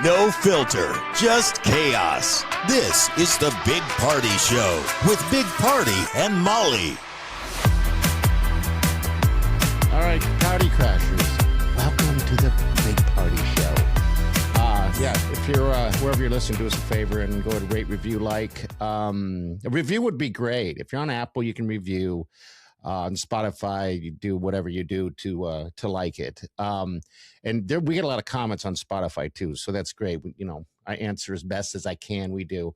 No filter, just chaos. This is the Big Party Show with Big Party and Molly. All right, Party Crashers, welcome to the Big Party Show. If you're wherever you're listening, do us a favor and go ahead and rate, review, like. A review would be great. If you're on Apple, you can review. On Spotify, you do whatever you do to like it. And we get a lot of comments on Spotify too, so that's great. I answer as best as I can. We do.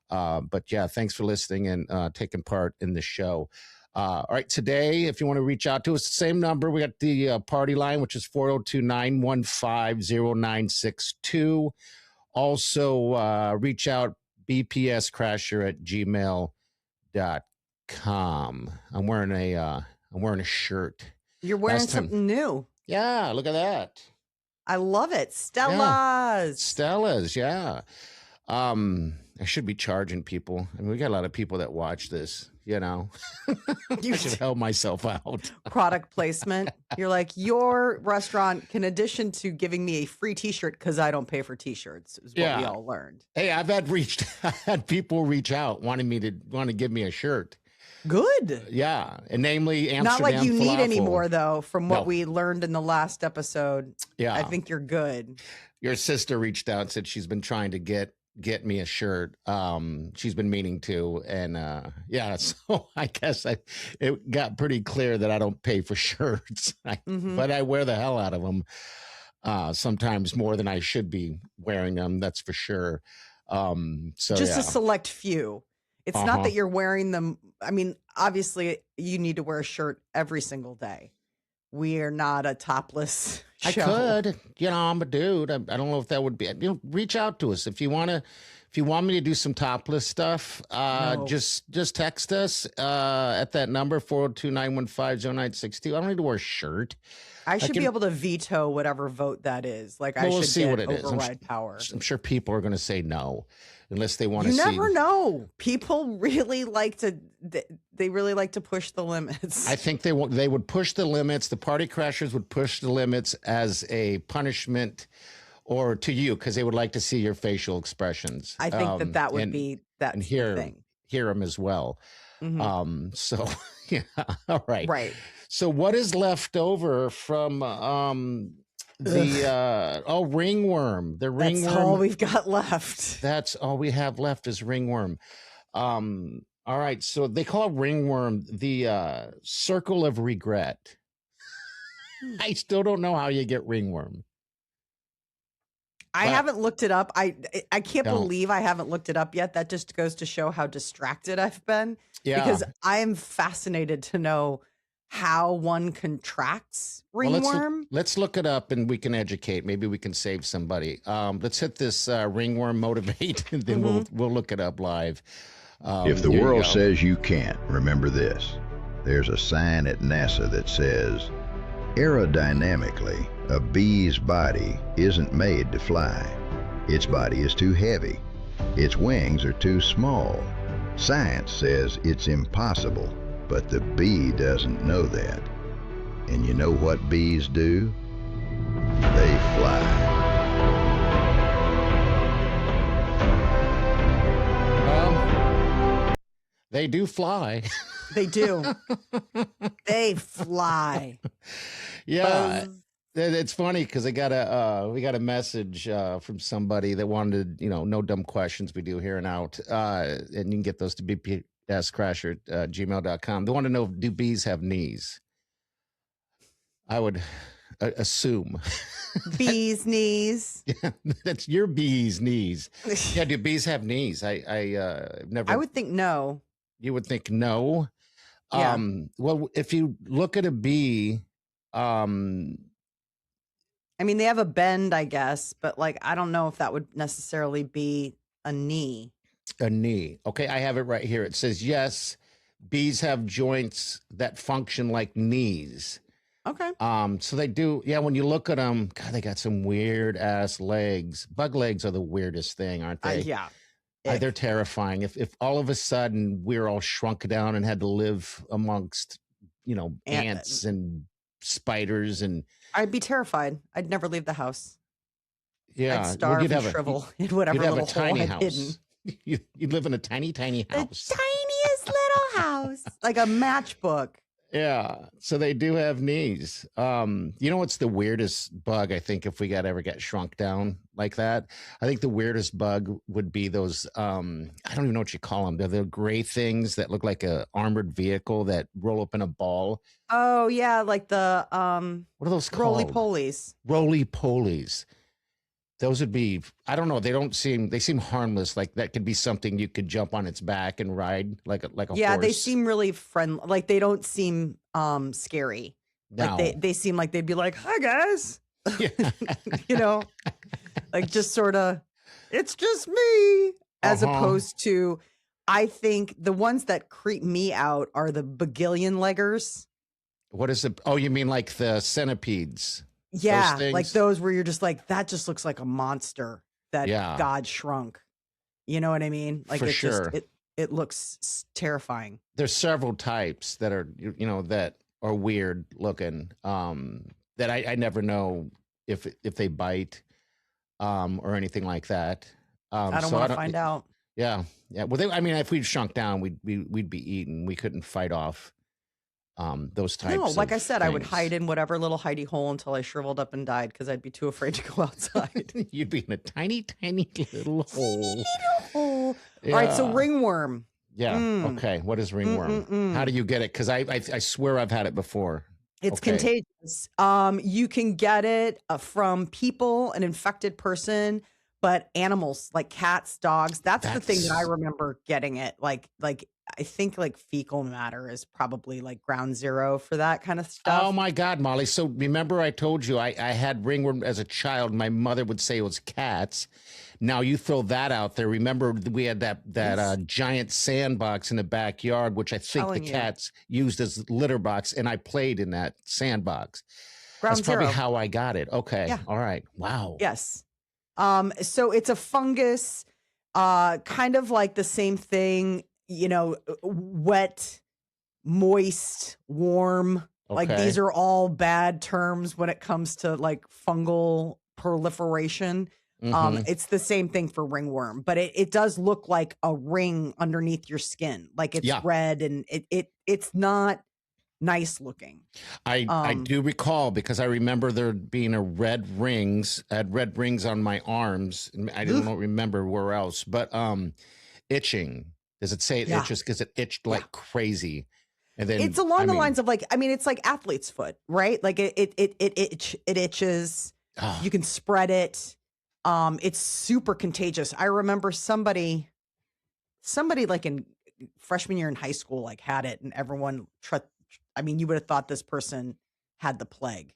But yeah, thanks for listening and taking part in the show. All right, today, if you want to reach out to us, the same number. We got the party line, which is 402-915-0962. Also, reach out, bpscrasher@gmail.com. I'm wearing a shirt. You're wearing something new. Yeah, look at that. I love it. Stella's. Yeah. Stella's, yeah. I should be charging people. I mean, we got a lot of people that watch this, I should help myself out. Product placement. You're like, your restaurant can, in addition to giving me a free t-shirt, because I don't pay for t-shirts, is what we all learned. Hey, I had people reach out want to give me a shirt. Good. Yeah. And namely Amsterdam Not like you falafel. need any more, though, from what we learned in the last episode. Yeah. I think you're good. Your sister reached out and said she's been trying to get me a shirt. She's been meaning to. And so I guess it got pretty clear that I don't pay for shirts, but I wear the hell out of them. Sometimes more than I should be wearing them. That's for sure. Just a select few. It's not that you're wearing them. I mean, obviously you need to wear a shirt every single day. We are not a topless show. I could, I'm a dude. I don't know if that would be, reach out to us. If you want me to do some topless stuff, just text us at that number, 402-915-0962. I don't need to wear a shirt. I should be able to veto whatever vote that is. Like, I should see what it override power. I'm sure people are going to say no, unless they want to see. You never know. People really like to. They really like to push the limits. I think they would push the limits. The Party Crashers would push the limits as a punishment, or to you, because they would like to see your facial expressions. I think that would be that and thing. Hear them as well. Mm-hmm. So yeah, all right. Right. So what is left over from the ringworm? The ringworm. That's all we've got left. That's all we have left is ringworm. All right. So they call ringworm the circle of regret. I still don't know how you get ringworm. I haven't looked it up. I can't believe I haven't looked it up yet. That just goes to show how distracted I've been. Yeah. Because I am fascinated to know how one contracts ringworm. Well, let's look it up and we can educate. Maybe we can save somebody. Let's hit this ringworm motivate, and then we'll look it up live. If the world says you can't, remember this. There's a sign at NASA that says, aerodynamically, a bee's body isn't made to fly. Its body is too heavy. Its wings are too small. Science says it's impossible. But the bee doesn't know that. And you know what bees do? They fly. They do fly. They do. They fly. Yeah. It's funny because we got a message from somebody that wanted, no dumb questions we do here and out. And you can get those to bpscrasher@gmail.com. They want to know, do bees have knees? I would assume. Bees' knees. Yeah, that's your bees' knees. Yeah, do bees have knees? I never. I would think no. You would think no. Yeah. Well, if you look at a bee, I mean, they have a bend, I guess, but I don't know if that would necessarily be a knee. A knee. Okay, I have it right here. It says, yes, bees have joints that function like knees. Okay. So they do. Yeah, when you look at them, God, they got some weird ass legs. Bug legs are the weirdest thing, aren't they? Yeah. They're terrifying. If all of a sudden we're all shrunk down and had to live amongst, ants and spiders, and I'd be terrified. I'd never leave the house. Yeah. I'd starve and shrivel in whatever you'd have little a tiny hole I'd hidden. house. You'd live in a tiny, tiny house. The tiniest little house, like a matchbook. Yeah. So they do have knees. You know what's the weirdest bug? I think if we ever get shrunk down like that, I think the weirdest bug would be those. I don't even know what you call them. They're the gray things that look like a armored vehicle that roll up in a ball. Oh yeah, like the What are those called? roly-polies. Roly-polies. Those would be, I don't know. They seem harmless. Like that could be something you could jump on its back and ride like a Yeah, horse. they seem really friendly. Like they don't seem scary. No. Like they seem like they'd be like, "Hi guys." Yeah. You know, like just sort of, it's just me, as opposed to, I think the ones that creep me out are the begillion leggers. What is it? Oh, you mean like the centipedes? Yeah, like those where you're just like, that just looks like a monster that God shrunk. You know what I mean? Like For sure. It looks terrifying. There's several types that are, that are weird looking. That I never know if they bite, or anything like that. I don't want to find out. Yeah, yeah. Well, if we'd shrunk down, we'd be eaten. We couldn't fight off those types. No, like I said, things. I would hide in whatever little hidey hole until I shriveled up and died because I'd be too afraid to go outside. You'd be in a tiny, tiny little hole. All right, so ringworm. Yeah. Okay. What is ringworm? How do you get it? Because I swear I've had it before. It's contagious. You can get it from people, an infected person, but animals like cats, dogs. That's the thing that I remember getting it. Like I think like fecal matter is probably like ground zero for that kind of stuff. Oh my God, Molly. So remember I told you I had ringworm as a child. My mother would say it was cats. Now you throw that out there. Remember we had that giant sandbox in the backyard, which I think the cats used as litter box. And I played in that sandbox. That's probably how I got it. Okay. Yeah. All right. Wow. Yes. So it's a fungus, kind of like the same thing, wet, moist, warm. Okay. Like these are all bad terms when it comes to like fungal proliferation. It's the same thing for ringworm, but it does look like a ring underneath your skin. Like it's red and it's not nice looking. I do recall because I remember there being red rings on my arms. I don't remember where else, but itching. Does it say it itches? Because it itched like crazy. And then it's along the lines of like, it's like athlete's foot, right? Like it itches. Oh. You can spread it. It's super contagious. I remember somebody like in freshman year in high school, like had it, and everyone you would have thought this person had the plague.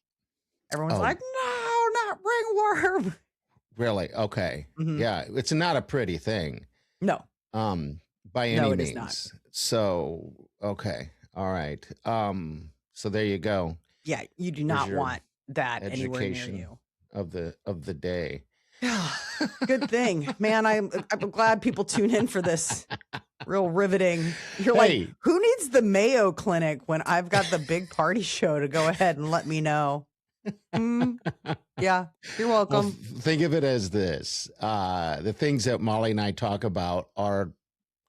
Everyone's like, no, not ringworm. Really? Okay. Mm-hmm. Yeah. It's not a pretty thing. No. By any means. It is not. So, okay. All right. So there you go. Yeah. You do not want that anywhere near you. Of the day. Good thing, man. I'm glad people tune in for this. Real riveting. You're like, who needs the Mayo Clinic when I've got the big party show to go ahead and let me know? Yeah, you're welcome. Well, think of it as this. The things that Molly and I talk about are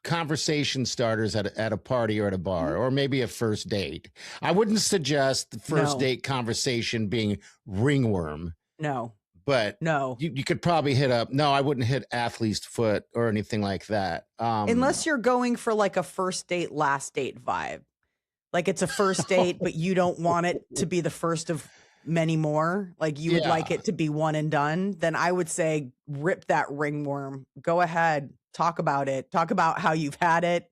conversation starters at a party or at a bar, or maybe a first date. I wouldn't suggest the first date conversation being ringworm. No. But you could probably hit up. No, I wouldn't hit athlete's foot or anything like that. Unless you're going for like a first date, last date vibe. Like it's a first date, but you don't want it to be the first of many more. Like you would like it to be one and done. Then I would say rip that ringworm. Go ahead. Talk about it. Talk about how you've had it.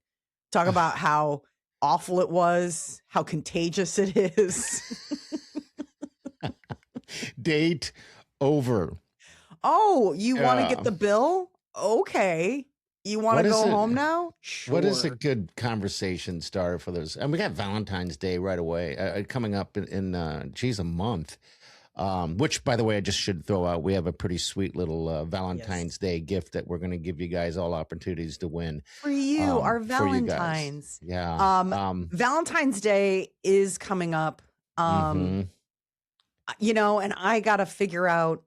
Talk about how awful it was, how contagious it is. Date over. Oh, you want to get the bill? Okay. You want to go home now? Sure. What is a good conversation starter for those? And we got Valentine's Day right away coming up in a month. Which, by the way, I just should throw out. We have a pretty sweet little Valentine's Day gift that we're going to give you guys all opportunities to win. For you, our Valentine's. Yeah. Valentine's Day is coming up. And I got to figure out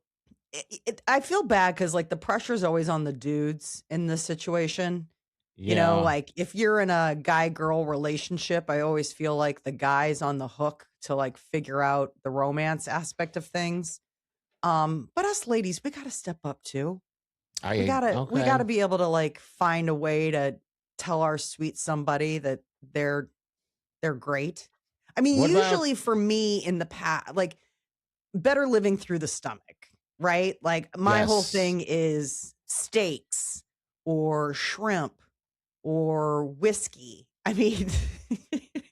I feel bad because like the pressure's always on the dudes in this situation. Yeah. Like if you're in a guy girl relationship, I always feel like the guy's on the hook to like figure out the romance aspect of things. But us ladies, we gotta step up too. We Okay. gotta be able to like find a way to tell our sweet somebody that they're great. I mean, What about usually for me in the past, like better living through the stomach, right? Like my whole yes? thing is steaks or shrimp or whiskey. I mean,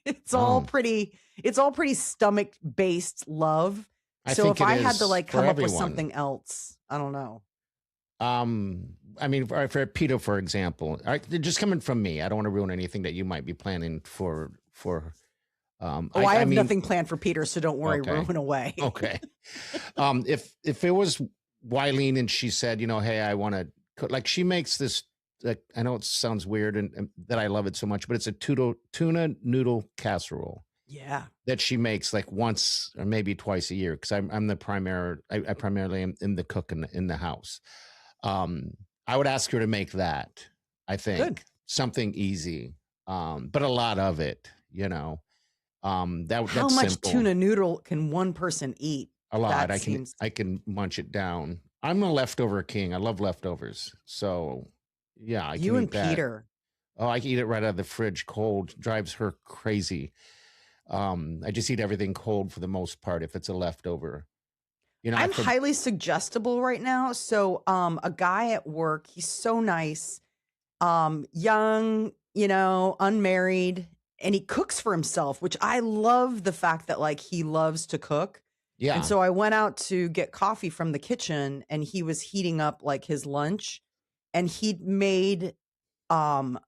it's all Oh, pretty it's all pretty stomach based love. I So think if it I had to is like for come up with everyone. something else, I don't know. I mean, for Peter, for example, just coming from me, I don't want to ruin anything that you might be planning for. Oh, I I have mean, nothing planned for Peter, so don't worry, okay, ruin away. okay. If it was Wileen and she said, hey, I want to cook, like she makes this. Like, I know it sounds weird and that I love it so much, but it's a tuna noodle casserole Yeah. that she makes like once or maybe twice a year because I'm the primary. I primarily am in the cook in the house. Um, I would ask her to make that. I Good. think something easy, but a lot of it. How That's much simple. tuna noodle can one person eat? A lot. That I can seems I can munch it down. I'm a leftover king. I love leftovers. So yeah, I can you and eat that. Peter. Oh, I can eat it right out of the fridge cold. Drives her crazy. I just eat everything cold for the most part if it's a leftover. I I'm for highly suggestible right now. So a guy at work, he's so nice, young, unmarried, and he cooks for himself, which I love the fact that like he loves to cook. And yeah. so I went out to get coffee from the kitchen and he was heating up like his lunch and he'd made um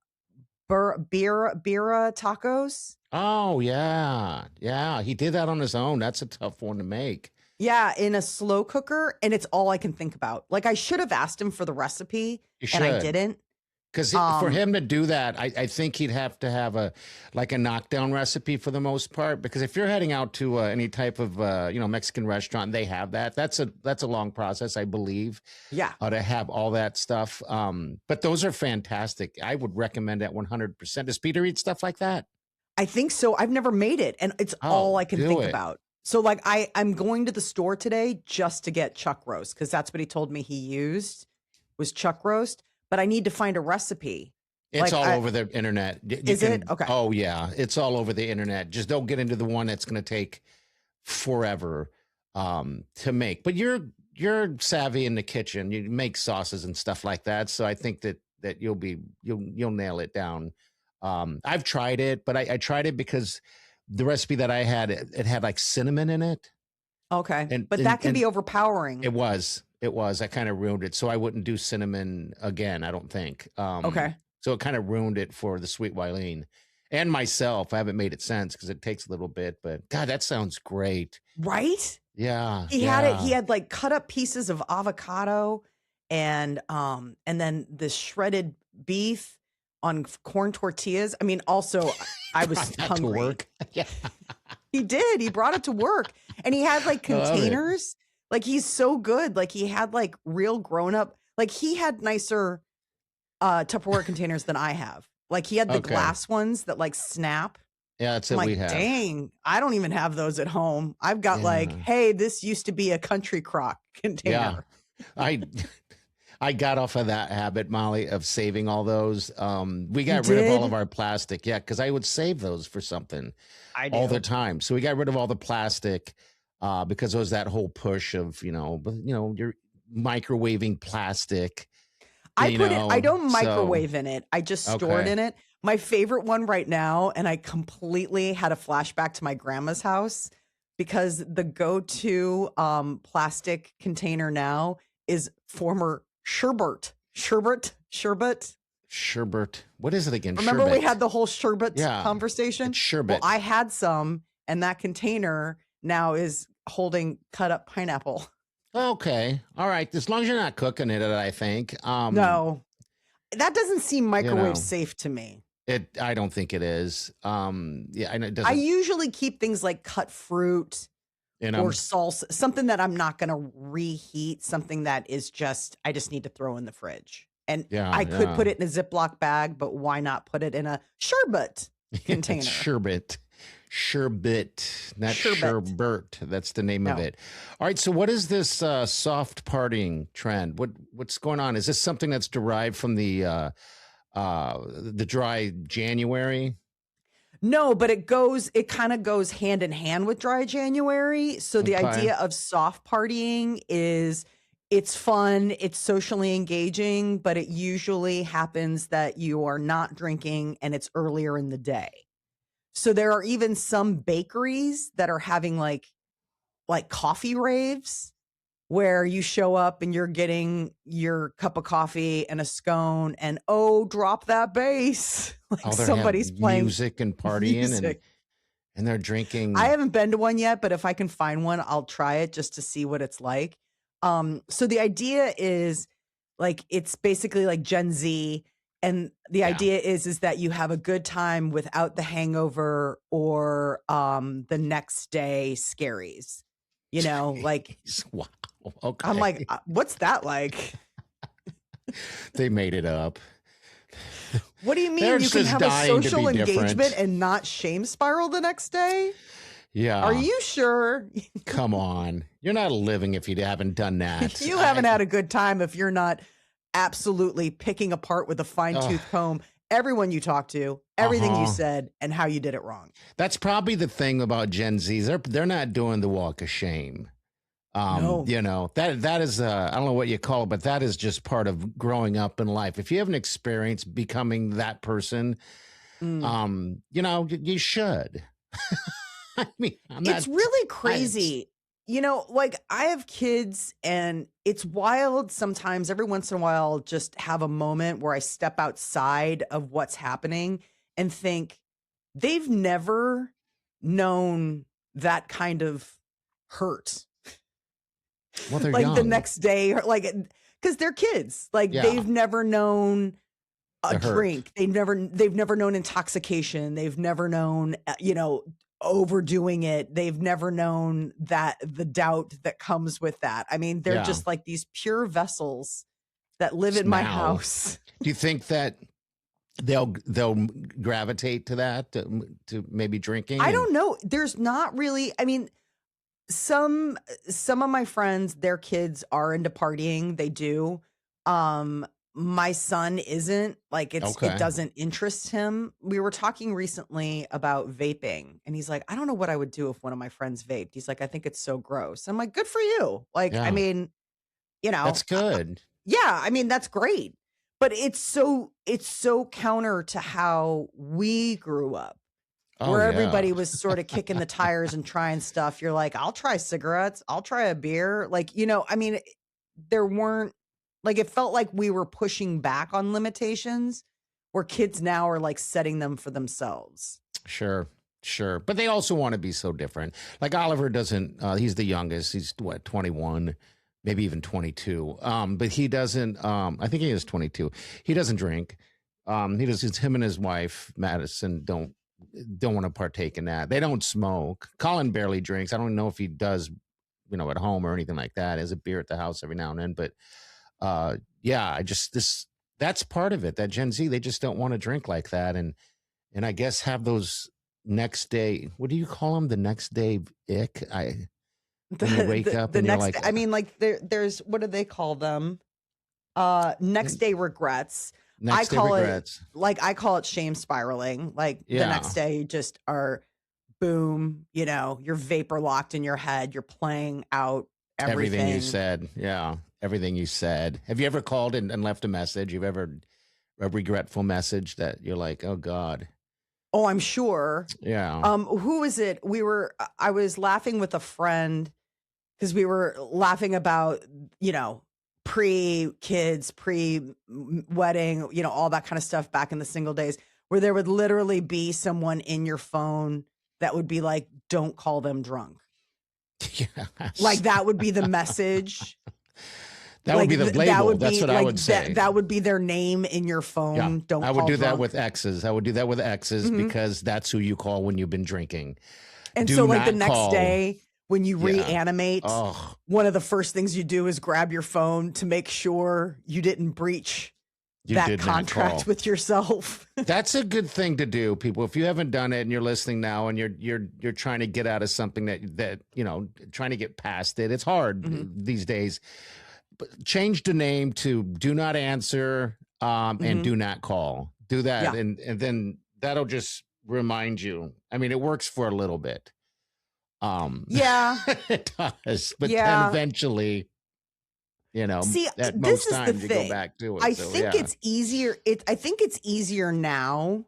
birra tacos. Oh yeah. Yeah. He did that on his own. That's a tough one to make. Yeah, in a slow cooker, and it's all I can think about. Like I should have asked him for the recipe You and I should. didn't. Because for Um him to do that, I think he'd have to have a knockdown recipe for the most part. Because if you're heading out to any type of Mexican restaurant, they have that. That's a long process, I believe, yeah. to have all that stuff. But those are fantastic. I would recommend that 100%. Does Peter eat stuff like that? I think so. I've never made it, and it's all Oh, I can do think it. about. So, like, I'm going to the store today just to get chuck roast because that's what he told me he used was chuck roast. But I need to find a recipe. It's Like, all over the internet. You is it can. okay? Oh yeah, it's all over the internet. Just don't get into the one that's going to take forever to make. But you're savvy in the kitchen. You make sauces and stuff like that. So I think that you'll nail it down. I've tried it, but I tried it because the recipe that I had it had like cinnamon in it, Okay, and but and that can and be overpowering. it was. I kind of ruined it, so I wouldn't do cinnamon again. I don't think. Okay, So it kind of ruined it for the sweet Wileen and myself. I haven't made it since because it takes a little bit. But God, that sounds great. right? Yeah, He had it. He yeah. had like cut up pieces of avocado and then this shredded beef on corn tortillas. I mean, also I was Brought that to hungry. work. Yeah, He did. He brought it to work and he had like I love it. containers. Like he's so good. Like he had like real grown up, like he had nicer Tupperware containers than I have. Like he had the Okay. glass ones that like snap. Yeah, that's I'm what we like, have. dang, I don't even have those at home. I've got like, Yeah, hey, this used to be a country crock yeah. container. I I got off of that habit, Molly, of saving all those. We You got rid of all of did? our plastic. Yeah, because I would save those for something I all the do. time. So we got rid of all the plastic because there was that whole push of you're microwaving plastic. I don't So microwave in it. I just store it okay, in it. My favorite one right now, and I completely had a flashback to my grandma's house because the go-to plastic container now is former sherbet. sherbet. What is it again? Remember we Sherbet. had the whole sherbet Yeah, conversation? it's Well, sherbet. I had some, and that container now is holding cut up pineapple. Okay, all right. As long as you're not cooking it, I think. No, that doesn't seem You microwave know, safe to me. I don't think it is. Yeah, and it I doesn't. usually keep things like cut fruit or salsa, something that I'm not going to reheat, something that is just, I just need to throw in the fridge. And I could put it in a Ziploc bag, but why not put it in a sherbet container? Sherbet, not sherbet. That's the name of it. All right. So what is this soft partying trend? What's going on? Is this something that's derived from the dry January? No, but it kind of goes hand in hand with dry January. So the idea of soft partying is it's fun, it's socially engaging, but it usually happens that you are not drinking and it's earlier in the day. So there are even some bakeries that are having like coffee raves where you show up and you're getting your cup of coffee and a scone and drop that bass. Like somebody's playing music and partying and they're drinking. I haven't been to one yet, but if I can find one, I'll try it just to see what it's like. So the idea is like, it's basically like Gen Z. And the idea is that you have a good time without the hangover or the next day scaries, you know, like, wow. Okay. I'm like, what's that like? They made it up. What do you mean you can have a social engagement and not shame spiral the next day? Yeah. Are you sure? Come on. You're not living if you haven't done that. You haven't had a good time if you're not absolutely picking apart with a fine-tooth comb everyone you talk to, everything you said, and how you did it wrong. That's probably the thing about Gen Zs. They're not doing the walk of shame. No. You know, that is, I don't know what you call it, but that is just part of growing up in life. If you haven't experienced becoming that person, you know, you should. I mean, it's really crazy. You know, like I have kids and it's wild sometimes. Every once in a while, I'll just have a moment where I step outside of what's happening and think they've never known that kind of hurt. Well, they're like young. The next day, or like, because they're kids. Like they've never known a drink. They've never known intoxication. They've never known, you know, overdoing it. They've never known that the doubt that comes with that. I mean, they're just like these pure vessels that live in my house. Do you think that they'll gravitate to that, to maybe drinking? I don't know. There's not really, I mean, some of my friends, their kids are into partying. They do. My son isn't, like it doesn't interest him. We were talking recently about vaping and he's like, I don't know what I would do if one of my friends vaped. He's like, I think it's so gross. I'm like, good for you. Like, I mean, you know, that's good. I mean, that's great. But it's so counter to how we grew up. Where everybody was sort of kicking the tires and trying stuff. You're like, I'll try cigarettes. I'll try a beer. Like, you know, I mean, there weren't, like, it felt like we were pushing back on limitations where kids now are like setting them for themselves. Sure. But they also want to be so different. Like Oliver doesn't, he's the youngest. He's 21, maybe even 22. But he doesn't, I think he is 22. He doesn't drink. It's him and his wife, Madison, don't want to partake in that. They don't smoke. Colin barely drinks. I don't know if he does, you know, at home or anything like that. He has a beer at the house every now and then. But that's part of it. That Gen Z, they just don't want to drink like that. And I guess have those next day, what do you call them? The next day ick? When you wake up and you're like, I mean, like there's, what do they call them? Next day regrets. I call it shame spiraling. Like the next day you just are boom, you know, you're vapor locked in your head. You're playing out everything you said. Yeah. Everything you said. Have you ever called and left a message? You've ever a regretful message that you're like, oh God. Oh, I'm sure. Yeah. Who is it? I was laughing with a friend because we were laughing about, you know, pre-kids, pre-wedding, you know, all that kind of stuff back in the single days where there would literally be someone in your phone that would be like, don't call them drunk. Yes. Like that would be the message. That would be the label. That's what I would say. That would be their name in your phone. Yeah. Don't I would call do drunk. that with exes. Because that's who you call when you've been drinking. And so like the next day when you reanimate, oh, one of the first things you do is grab your phone to make sure you didn't breach that contract with yourself. That's a good thing to do, people. If you haven't done it and you're listening now and you're trying to get out of something that trying to get past it, it's hard these days. But change the name to do not answer and do not call. Do that, and then that'll just remind you. I mean, it works for a little bit. It does, but then eventually, see, at this most is times the you thing. go back to it. I think it's easier. I think it's easier now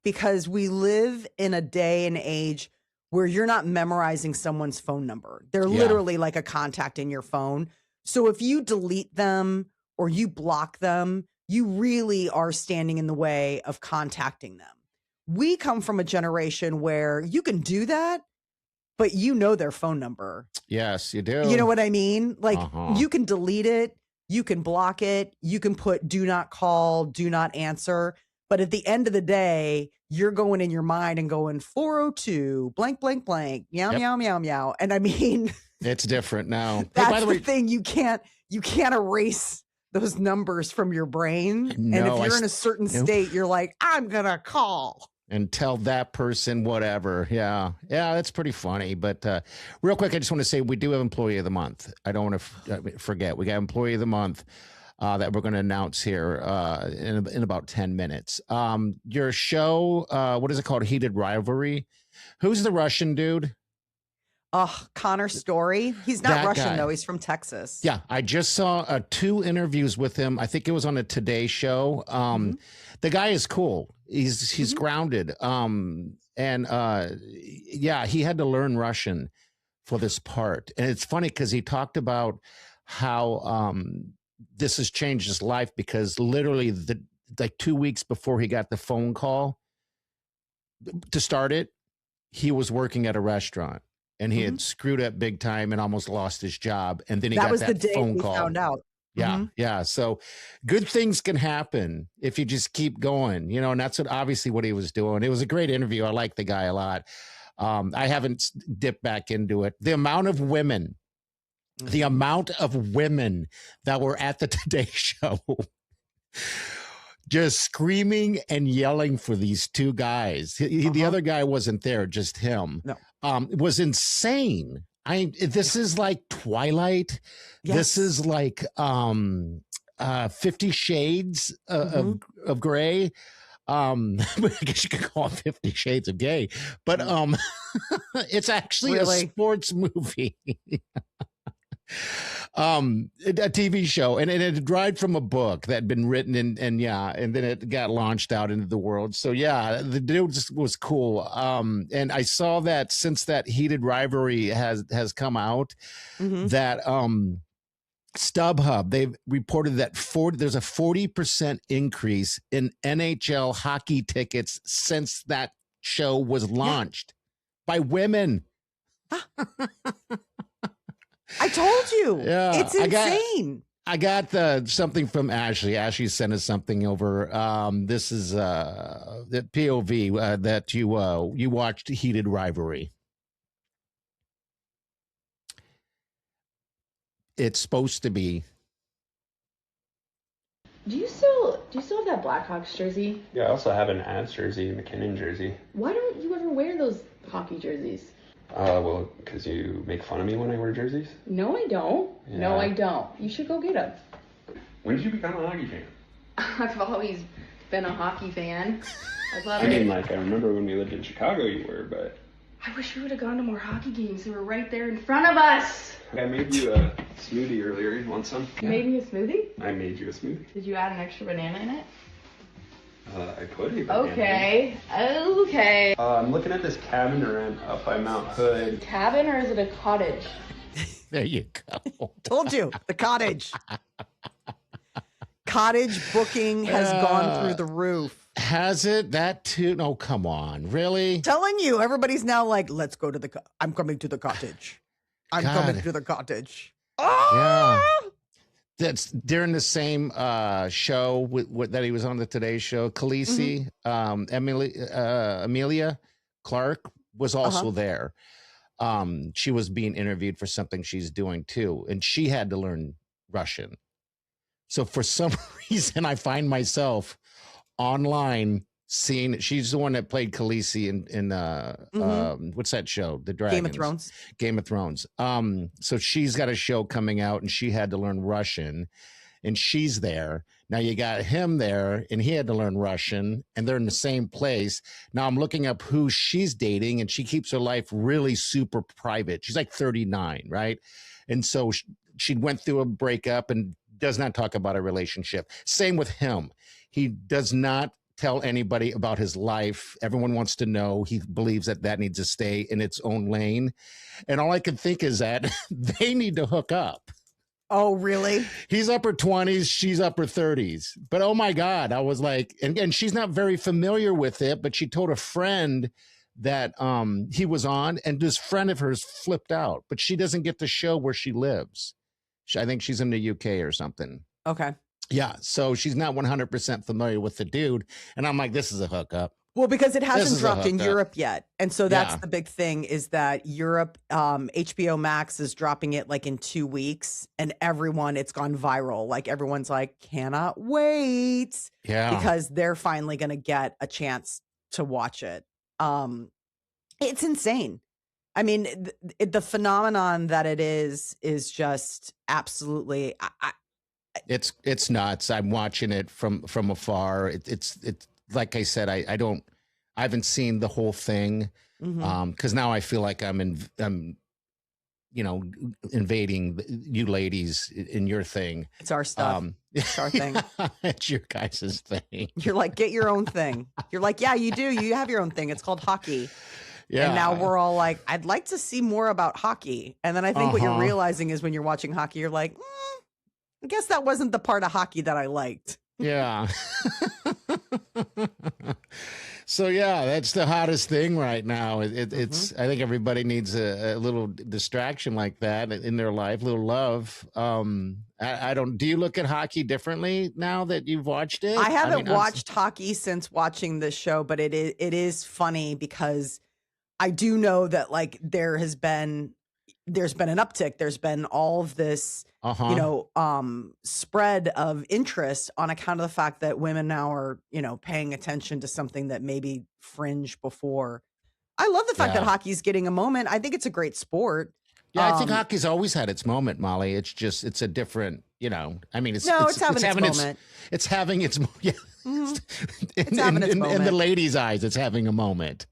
because we live in a day and age where you're not memorizing someone's phone number. They're literally like a contact in your phone. So if you delete them or you block them, you really are standing in the way of contacting them. We come from a generation where you can do that, but you know their phone number. Yes, you do. You know what I mean? Like you can delete it, you can block it, you can put do not call, do not answer. But at the end of the day, you're going in your mind and going 402 blank, blank, blank, meow, meow, meow, meow. And I mean, it's different now. That's by the way, thing. You can't erase those numbers from your brain. No, and if you're in a certain state, you're like, I'm going to call. And tell that person whatever. Yeah, that's pretty funny. But real quick, I just want to say we do have Employee of the Month. I don't want to forget. We got Employee of the Month that we're going to announce here in about 10 minutes. Your show, what is it called? Heated Rivalry. Who's the Russian dude? Connor Story. He's not that Russian, though. He's from Texas. Yeah, I just saw 2 interviews with him. I think it was on a Today Show. The guy is cool. He's grounded. And he had to learn Russian for this part. And it's funny because he talked about how this has changed his life because literally 2 weeks before he got the phone call to start it, he was working at a restaurant. And he had screwed up big time and almost lost his job. And then he got that phone call. Found out. Yeah. So good things can happen if you just keep going, and that's obviously what he was doing. It was a great interview. I like the guy a lot. I haven't dipped back into it. The amount of women that were at the Today Show just screaming and yelling for these 2 guys. The other guy wasn't there, just him. No. It was insane. This is like Twilight. Yes. This is like 50 Shades of Gray. I guess you could call it 50 Shades of Gay, but it's actually a sports movie. A TV show, and it derived from a book that had been written and then it got launched out into the world. So the dude was cool. And I saw that since that Heated Rivalry has come out, that StubHub, they've reported that there's a 40% increase in NHL hockey tickets since that show was launched by women. I told you. Yeah, it's insane. I got something from Ashley. Ashley sent us something over. This is the POV that you watched Heated Rivalry. It's supposed to be. Do you still have that Blackhawks jersey? Yeah, I also have an Avs jersey, a McKinnon jersey. Why don't you ever wear those hockey jerseys? Well, because you make fun of me when I wear jerseys? No, I don't. Yeah. No, I don't. You should go get them. When did you become a hockey fan? I've always been a hockey fan. I remember when we lived in Chicago you were, but... I wish we would have gone to more hockey games. They were right there in front of us. I made you a smoothie earlier. You want some? You made me a smoothie? I made you a smoothie. Did you add an extra banana in it? I put a banana. Okay. I'm looking at this cabin rent up by Mount Hood. Cabin or is it a cottage? There you go. Told you, the cottage. Cottage booking has gone through the roof. Has it? That too? No, come on. Really? Telling you, everybody's now like, let's go to I'm coming to the cottage. I'm coming to the cottage. Oh! Yeah. That's during the same show that he was on the Today Show. Khaleesi, Amelia Clark was also there. She was being interviewed for something she's doing too, and she had to learn Russian. So for some reason, I find myself online seeing. She's the one that played Khaleesi in what's that show? The Dragons. Game of Thrones. Game of Thrones. So she's got a show coming out, and she had to learn Russian, and she's there. Now you got him there, and he had to learn Russian, and they're in the same place. Now I'm looking up who she's dating, and she keeps her life really super private. She's like 39, right? And so she went through a breakup and does not talk about a relationship. Same with him. He does not tell anybody about his life. Everyone wants to know. He believes that needs to stay in its own lane. And all I can think is that they need to hook up. Oh, really? He's upper 20s, she's upper 30s. But oh my God, I was like, and she's not very familiar with it, but she told a friend that he was on, and this friend of hers flipped out, but she doesn't get to show where she lives. I think she's in the UK or something. Okay. Yeah, so she's not 100% familiar with the dude. And I'm like, this is a hookup. Well, because it hasn't dropped in Europe yet. And so that's the big thing, is that Europe, HBO Max is dropping it like in 2 weeks, and it's gone viral. Like everyone's like, cannot wait. Yeah. Because they're finally going to get a chance to watch it. It's insane. I mean, the phenomenon that it is just absolutely, it's nuts. I'm watching it from afar. It's like I said, I haven't seen the whole thing, because now I feel like I'm invading you ladies in your thing. It's our stuff. It's our thing. It's your guys' thing. You're like, get your own thing. You're like, yeah, you do. You have your own thing. It's called hockey. Yeah. And now we're all like, I'd like to see more about hockey. And then I think what you're realizing is when you're watching hockey, you're like, I guess that wasn't the part of hockey that I liked. Yeah. So yeah, that's the hottest thing right now. It's I think everybody needs a little distraction like that in their life, a little love. I don't. Do you look at hockey differently now that you've watched it? I haven't watched hockey since watching this show, but it is funny because I do know that like there's been an uptick. There's been all of this, spread of interest on account of the fact that women now are, paying attention to something that maybe fringe before. I love the fact that hockey's getting a moment. I think it's a great sport. Yeah, I think hockey's always had its moment, Molly. It's just, it's a different, I mean, it's having its moment. It's having its, yeah. It's having its moment. In the ladies' eyes, it's having a moment.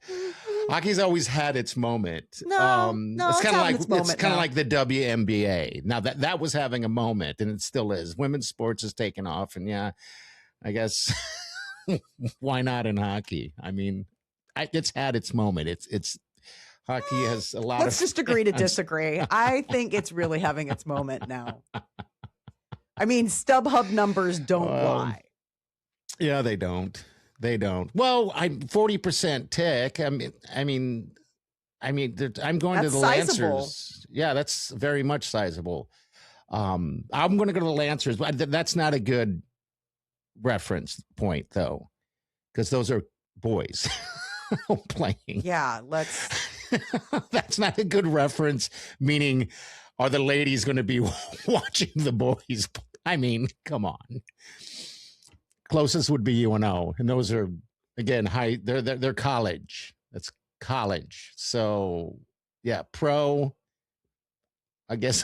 Hockey's always had its moment. It's kind of like the WNBA. Now that was having a moment, and it still is. Women's sports has taken off, and yeah, I guess why not in hockey? I mean, it's had its moment. It's hockey has a lot. Let's just agree to disagree. I think it's really having its moment now. I mean, StubHub numbers don't lie. Yeah, they don't. They don't. Well, I'm 40% tick. I mean, I'm going that's to the sizable. Lancers. Yeah, that's very much sizable. I'm going to go to the Lancers, but that's not a good reference point though, because those are boys playing. Yeah, That's not a good reference. Meaning, are the ladies going to be watching the boys? I mean, come on. Closest would be UNO, and those are again high. They're college. That's college. So yeah, pro. I guess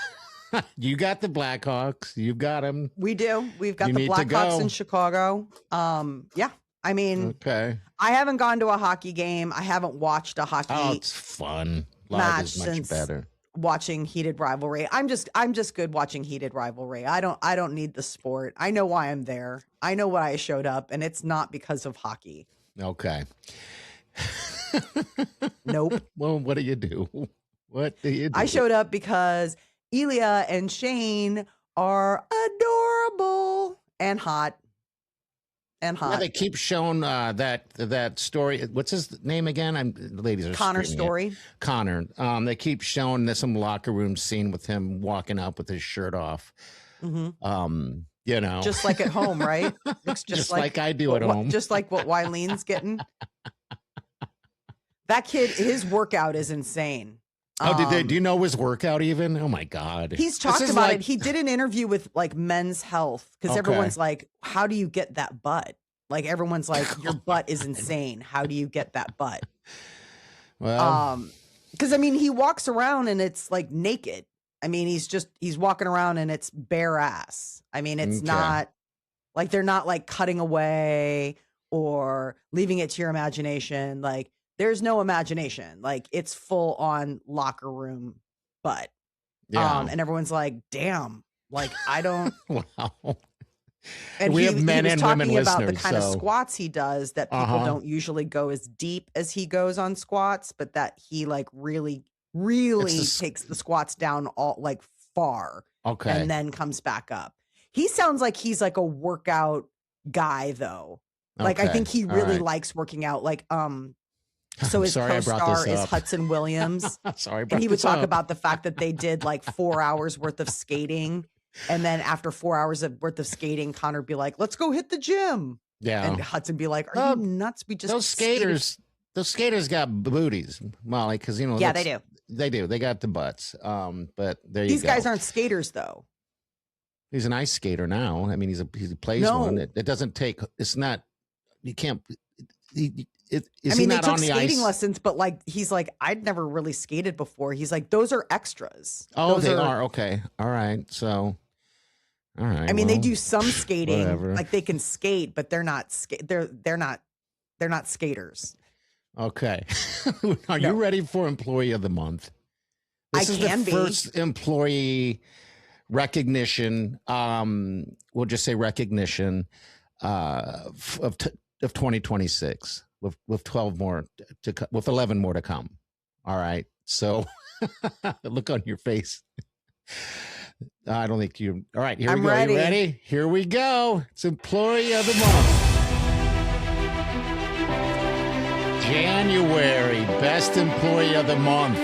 you got the Blackhawks. You've got them. We do. We've got the Blackhawks in Chicago. Yeah. I mean, okay. I haven't gone to a hockey game. I haven't watched a hockey. Oh, it's fun. Match is much better. Watching heated rivalry. I'm just good watching heated rivalry. I don't need the sport. I know why I'm there. I know why I showed up, and it's not because of hockey. Okay. Nope. Well, what do you do? What do you do? I showed up because Elia and Shane are adorable and hot. Yeah, they keep showing that story. What's his name again? The ladies are Connor Story. Connor. They keep showing some locker room scene with him walking up with his shirt off. Mm-hmm. Just like at home, right? Looks just like I do at home. Just like what Wileen's getting. That kid, his workout is insane. Do you know his workout even? Oh my God. He's talked about it. He did an interview with like Men's Health because everyone's like, how do you get that butt? Like everyone's like, your butt is insane. How do you get that butt? Well, because I mean, he walks around and it's like naked. I mean, he's walking around and it's bare ass. I mean, it's not like they're not like cutting away or leaving it to your imagination. Like there's no imagination. Like it's full on locker room butt. yeah. And everyone's like, damn, like I don't. Wow. And we have men and women listeners about the kind of squats he does that people don't usually go as deep as he goes on squats, but that he like really takes the squats down all like far. Okay. And then comes back up. He sounds like he's like a workout guy though. Like I think he really likes working out. Like so his co-star is Hudson Williams. Sorry, and he would talk about the fact that they did like 4 hours worth of skating. And then after 4 hours worth of skating, Connor would be like, let's go hit the gym. Yeah. And Hudson be like, are you nuts? We just those skaters got booties, Molly, because yeah, they do. They do. They got the butts. But there you go. These guys aren't skaters though. He's an ice skater now. I mean, he plays one. It doesn't take. It's not. You can't. They took skating lessons, but like he's like, I'd never really skated before. He's like, those are extras. Oh, they are okay. All right, so, all right. I mean, they do some skating, whatever. Like they can skate, but they're not. They're not skaters. Okay. Are you ready for Employee of the Month? This is the first employee recognition. We'll just say recognition of 2026. With 12 more with 11 more to come. All right. So look on your face. I don't think you. All right. Here we go. Ready. You ready? Here we go. It's Employee of the Month. January Best Employee of the Month.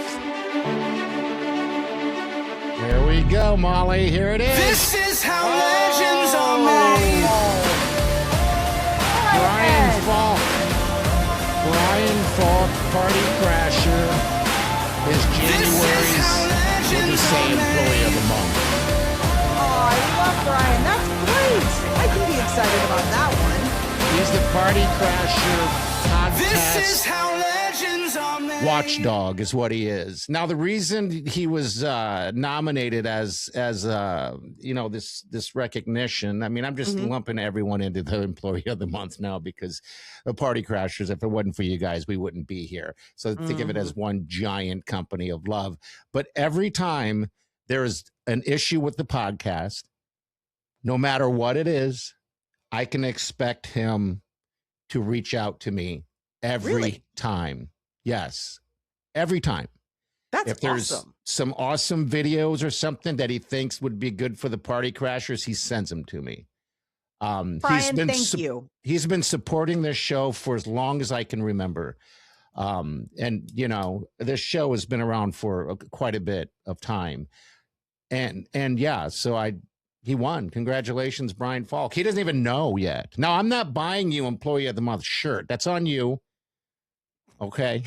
Here we go, Molly. Here it is. This is how legends are made. Brian Falk. Brian Falk, Party Crasher, is January's, we'll just say, Employee of the Month. Oh, I love Brian. That's great. I can be excited about that one. He's the Party Crasher podcast. This is how legends are made. Watchdog is what he is. Now, the reason he was nominated as this recognition, I mean, I'm just lumping everyone into the Employee of the Month now because the Party Crashers, if it wasn't for you guys, we wouldn't be here. So think of it as one giant company of love. But every time there is an issue with the podcast, no matter what it is, I can expect him to reach out to me every time. Yes, every time. That's if there's some awesome videos or something that he thinks would be good for the Party Crashers, he sends them to me. Brian, thank you. He's been supporting this show for as long as I can remember. And, this show has been around for quite a bit of time. And yeah, so he won. Congratulations, Brian Falk. He doesn't even know yet. Now, I'm not buying you Employee of the Month shirt. That's on you. Okay.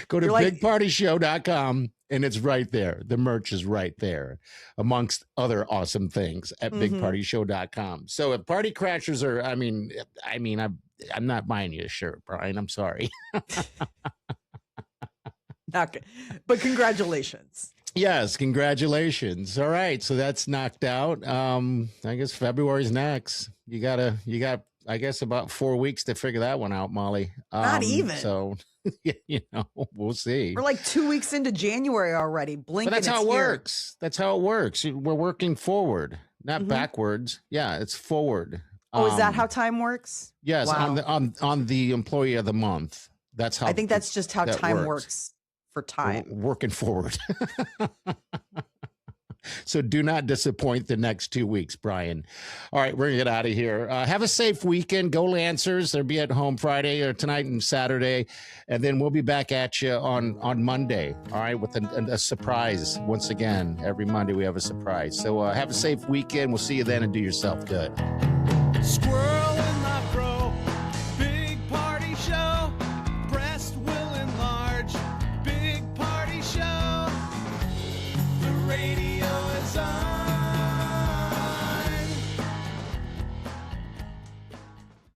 Go to bigpartyshow.com and it's right there. The merch is right there, amongst other awesome things at bigpartyshow.com. So if Party Crashers are, I'm not buying you a shirt, Brian. I'm sorry. Okay. But congratulations. Yes, congratulations. All right, so that's knocked out. I guess February's next. You got I guess about 4 weeks to figure that one out, Molly. Not even. So, we'll see. We're like 2 weeks into January already. Blinking. But that's how it works. That's how it works. We're working forward, not backwards. Yeah, it's forward. Oh, is that how time works? Yes, wow. on the Employee of the Month. That's how. I think that's just how time works for time. We're working forward. So do not disappoint the next 2 weeks, Brian. All right, we're going to get out of here. Have a safe weekend. Go Lancers. They'll be at home Friday or tonight and Saturday. And then we'll be back at you on Monday, all right, with a surprise. Once again, every Monday we have a surprise. So have a safe weekend. We'll see you then and do yourself good. Squirrel.